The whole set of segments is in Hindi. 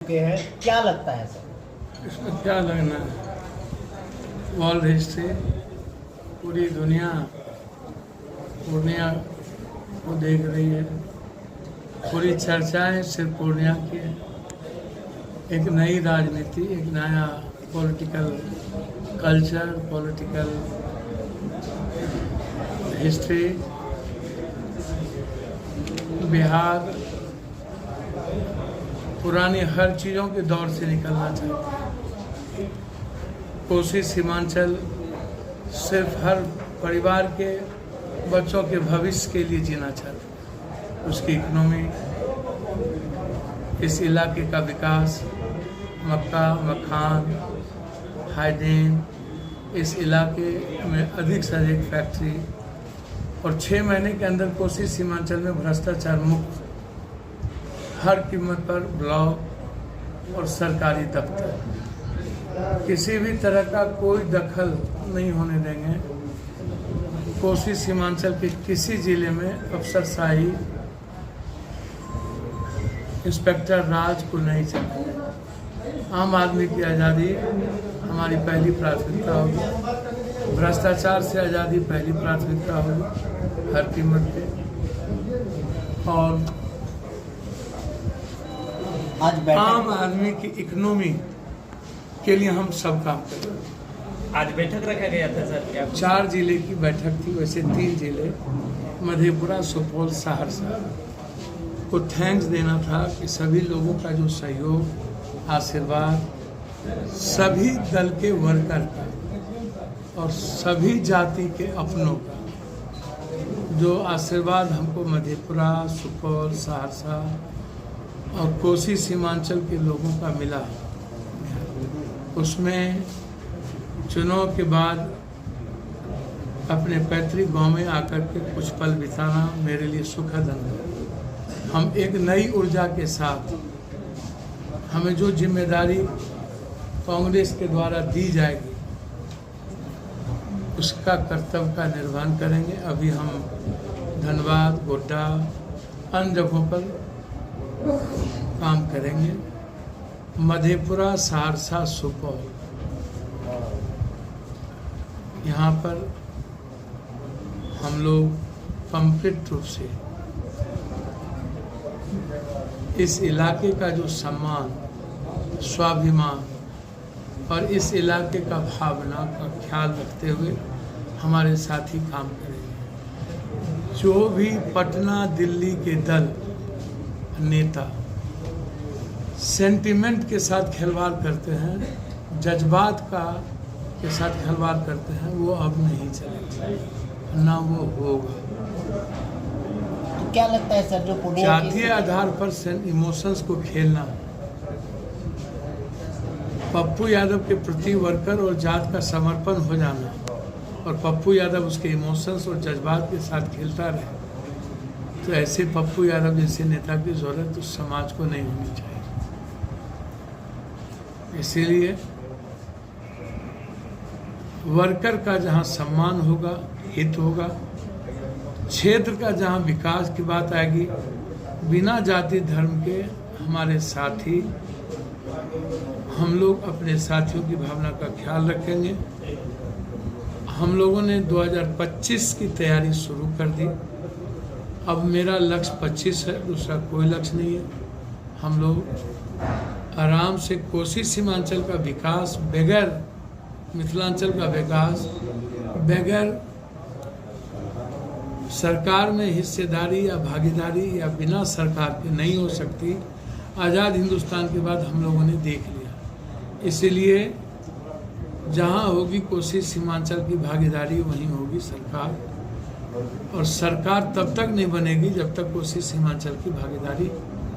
चुके हैं, क्या लगता है सर? इसमें क्या लगना है, वर्ल्ड हिस्ट्री पूरी दुनिया पूर्णिया को देख रही है, पूरी चर्चाएं सिर्फ पूर्णिया की है। एक नई राजनीति, एक नया political culture, political history Bihar पुरानी हर चीज़ों के दौर से निकलना चाहता है। कोसी सीमांचल सिर्फ हर परिवार के बच्चों के भविष्य के लिए जीना चाहता है। उसकी इकोनॉमी, इस इलाके का विकास, मक्का, मखान, हाइजीन, इस इलाके में अधिक से अधिक फैक्ट्री और 6 महीने के अंदर कोसी सीमांचल में भ्रष्टाचार मुक्त हर कीमत पर ब्लॉक और सरकारी दफ्तर, किसी भी तरह का कोई दखल नहीं होने देंगे। कोसी सीमांचल के किसी जिले में अफसरशाही, इंस्पेक्टर राज को नहीं चलेगा। आम आदमी की आज़ादी हमारी पहली प्राथमिकता होगी, भ्रष्टाचार से आज़ादी पहली प्राथमिकता होगी हर कीमत पे। और आज आम आदमी की इकोनॉमी के लिए हम सब काम करें। आज बैठक रखा गया था सर, क्या 4 जिले की बैठक थी, वैसे 3 जिले मधेपुरा, सुपौल, सहरसा को थैंक्स देना था कि सभी लोगों का जो सहयोग, आशीर्वाद, सभी दल के वर्कर का और सभी जाति के अपनों का जो आशीर्वाद हमको मधेपुरा, सुपौल, सहरसा और कोसी सीमांचल के लोगों का मिला, उसमें चुनाव के बाद अपने पैतृक गांव में आकर के कुछ पल बिताना मेरे लिए सुखद अनुभव। हम एक नई ऊर्जा के साथ, हमें जो जिम्मेदारी कांग्रेस के द्वारा दी जाएगी उसका कर्तव्य का निर्वहन करेंगे। अभी हम धनबाद, गोड्डा, अन्य जगहों पर काम करेंगे। मधेपुरा, सहरसा, सुपौल, यहाँ पर हम लोग कंप्लीट रूप से इस इलाके का जो सम्मान, स्वाभिमान और इस इलाके का भावना का ख्याल रखते हुए हमारे साथी काम करेंगे। जो भी पटना, दिल्ली के दल नेता सेंटिमेंट के साथ खिलवाड़ करते हैं, जज्बात का के साथ खिलवाड़ करते हैं, वो अब नहीं चलेगा, ना वो होगा। तो क्या लगता है सर, जो पूर्णिया की जातीय आधार पर इमोशंस को खेलना, पप्पू यादव के प्रति वर्कर और जात का समर्पण हो जाना और पप्पू यादव उसके इमोशंस और जज्बात के साथ खेलता रहे, तो ऐसे पप्पू यादव जैसे नेता की जरूरत उस समाज को नहीं होनी चाहिए। इसीलिए वर्कर का जहां सम्मान होगा, हित होगा, क्षेत्र का जहां विकास की बात आएगी, बिना जाति धर्म के हमारे साथी, हम लोग अपने साथियों की भावना का ख्याल रखेंगे। हम लोगों ने 2025 की तैयारी शुरू कर दी। अब मेरा लक्ष्य 25 है, दूसरा कोई लक्ष्य नहीं है। हम लोग आराम से कोसी सीमांचल का विकास, बगैर मिथिलांचल का विकास, बगैर सरकार में हिस्सेदारी या भागीदारी या बिना सरकार के नहीं हो सकती। आज़ाद हिंदुस्तान के बाद हम लोगों ने देख लिया। इसीलिए जहाँ होगी कोसी सीमांचल की भागीदारी, वहीं होगी सरकार, और सरकार तब तक नहीं बनेगी जब तक कोसी सीमांचल की भागीदारी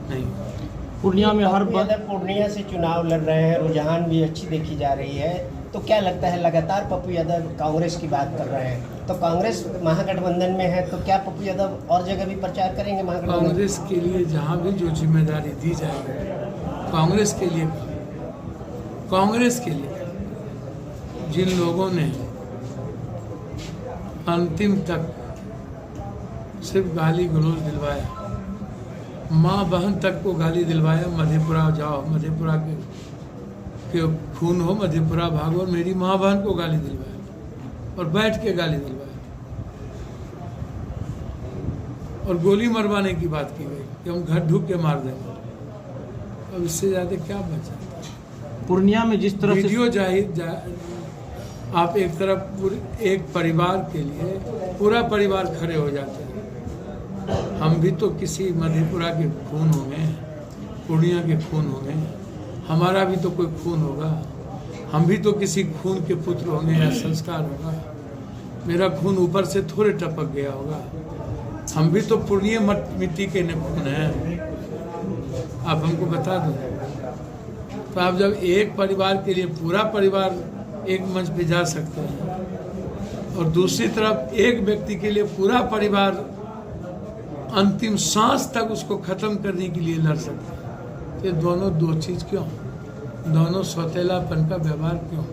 नहीं होगी। पूर्णिया में हर बार पूर्णिया से चुनाव लड़ रहे हैं, रुझान भी अच्छी देखी जा रही है, तो क्या लगता है, लगातार पप्पू यादव कांग्रेस की बात कर रहे हैं, तो कांग्रेस महागठबंधन में है, तो क्या पप्पू यादव और जगह भी प्रचार करेंगे महागठबंधन? कांग्रेस के लिए जहाँ भी जो जिम्मेदारी दी जाएगी, कांग्रेस के लिए, कांग्रेस के लिए जिन लोगों ने अंतिम तक सिर्फ गाली गलौज दिलवाया, माँ बहन तक को गाली दिलवाया, मधेपुरा जाओ, मधेपुरा के खून हो, मधेपुरा भागो, और मेरी माँ बहन को गाली दिलवाया और बैठ के गाली दिलवाया और गोली मरवाने की बात की गई कि हम घर ढूक के मार देंगे। अब इससे ज़्यादा क्या बचा? पूर्णिया में जिस तरह वीडियो आप एक तरफ एक परिवार के लिए पूरा परिवार खड़े हो जाते हैं। हम भी तो किसी मधेपुरा के खून होंगे, पूर्णिया के खून होंगे, हमारा भी तो कोई खून होगा, हम भी तो किसी खून के पुत्र होंगे या संस्कार होगा। मेरा खून ऊपर से थोड़े टपक गया होगा, हम भी तो पूर्णिया मिट्टी के खून हैं। आप हमको बता दो। तो आप जब एक परिवार के लिए पूरा परिवार एक मंच पे जा सकते हैं और दूसरी तरफ एक व्यक्ति के लिए पूरा परिवार अंतिम सांस तक उसको खत्म करने के लिए लड़ सकते हैं, ये दोनों दो चीज क्यों? दोनों सौतेलापन का व्यवहार क्यों?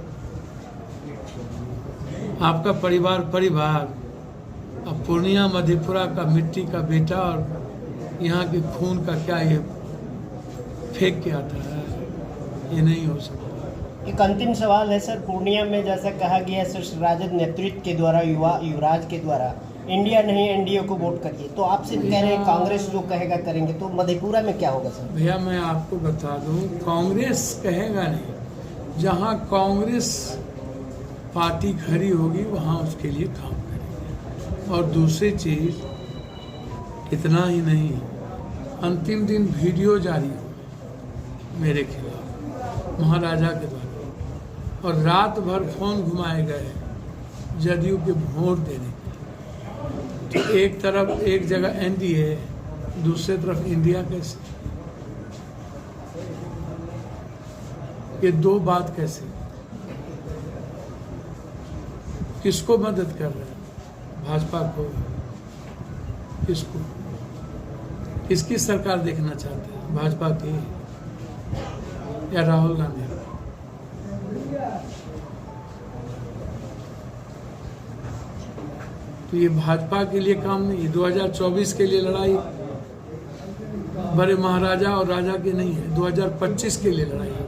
आपका परिवार अब पूर्णिया मधेपुरा का मिट्टी का बेटा और यहाँ के खून का क्या ये फेंक के आता है? ये नहीं हो सकता। एक अंतिम सवाल है सर, पूर्णिया में जैसा कहा गया सर राजद नेतृत्व के द्वारा, युवराज के द्वारा इंडिया नहीं एनडीए को वोट करिए, तो आपसे कह रहे हैं कांग्रेस जो कहेगा करेंगे, तो मधेपुरा में क्या होगा सर? भैया मैं आपको बता दूं, कांग्रेस कहेगा नहीं, जहां कांग्रेस पार्टी खड़ी होगी वहां उसके लिए काम करेंगे। और दूसरी चीज इतना ही नहीं, अंतिम दिन वीडियो जारी हो मेरे खिलाफ महाराजा के द्वारा और रात भर फोन घुमाए गए जदयू के वोट देने के। तो एक तरफ एक जगह एनडीए, दूसरी तरफ इंडिया, कैसे? ये दो बात कैसे? किसको मदद कर रहे हैं? भाजपा को? किसको? किसकी सरकार देखना चाहते हैं? भाजपा की या राहुल गांधी? तो ये भाजपा के लिए काम नहीं, 2024 के लिए लड़ाई बड़े महाराजा और राजा की नहीं है, 2025 के लिए लड़ाई है।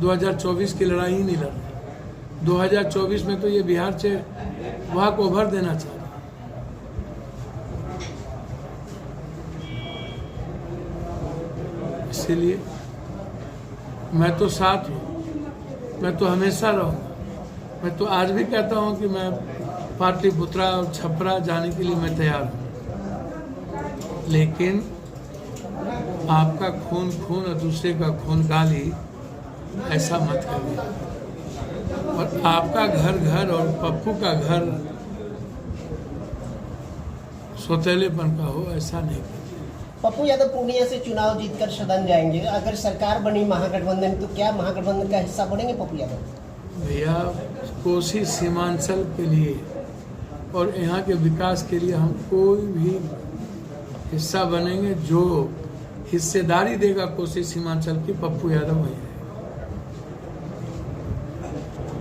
2024 की लड़ाई ही नहीं लड़ रही। 2024 में तो ये बिहार से वॉक ओवर देना चाह रहा है। इसीलिए मैं तो साथ हूँ, मैं तो हमेशा रहूँगा। मैं तो आज भी कहता हूँ कि मैं पाटलिपुत्रा और छपरा जाने के लिए मैं तैयार हूँ, लेकिन आपका खून खून और दूसरे का खून गाली ऐसा मत करिए। और आपका घर घर और पप्पू का घर सौतेलेपन का हो, ऐसा नहीं करिए। पप्पू यादव पूर्णिया से चुनाव जीतकर सदन जाएंगे, अगर सरकार बनी महागठबंधन तो क्या महागठबंधन का हिस्सा बनेंगे पप्पू यादव? भैया कोसी सीमांचल के लिए और यहाँ के विकास के लिए हम कोई भी हिस्सा बनेंगे। जो हिस्सेदारी देगा कोसी सीमांचल की, पप्पू यादव वही है।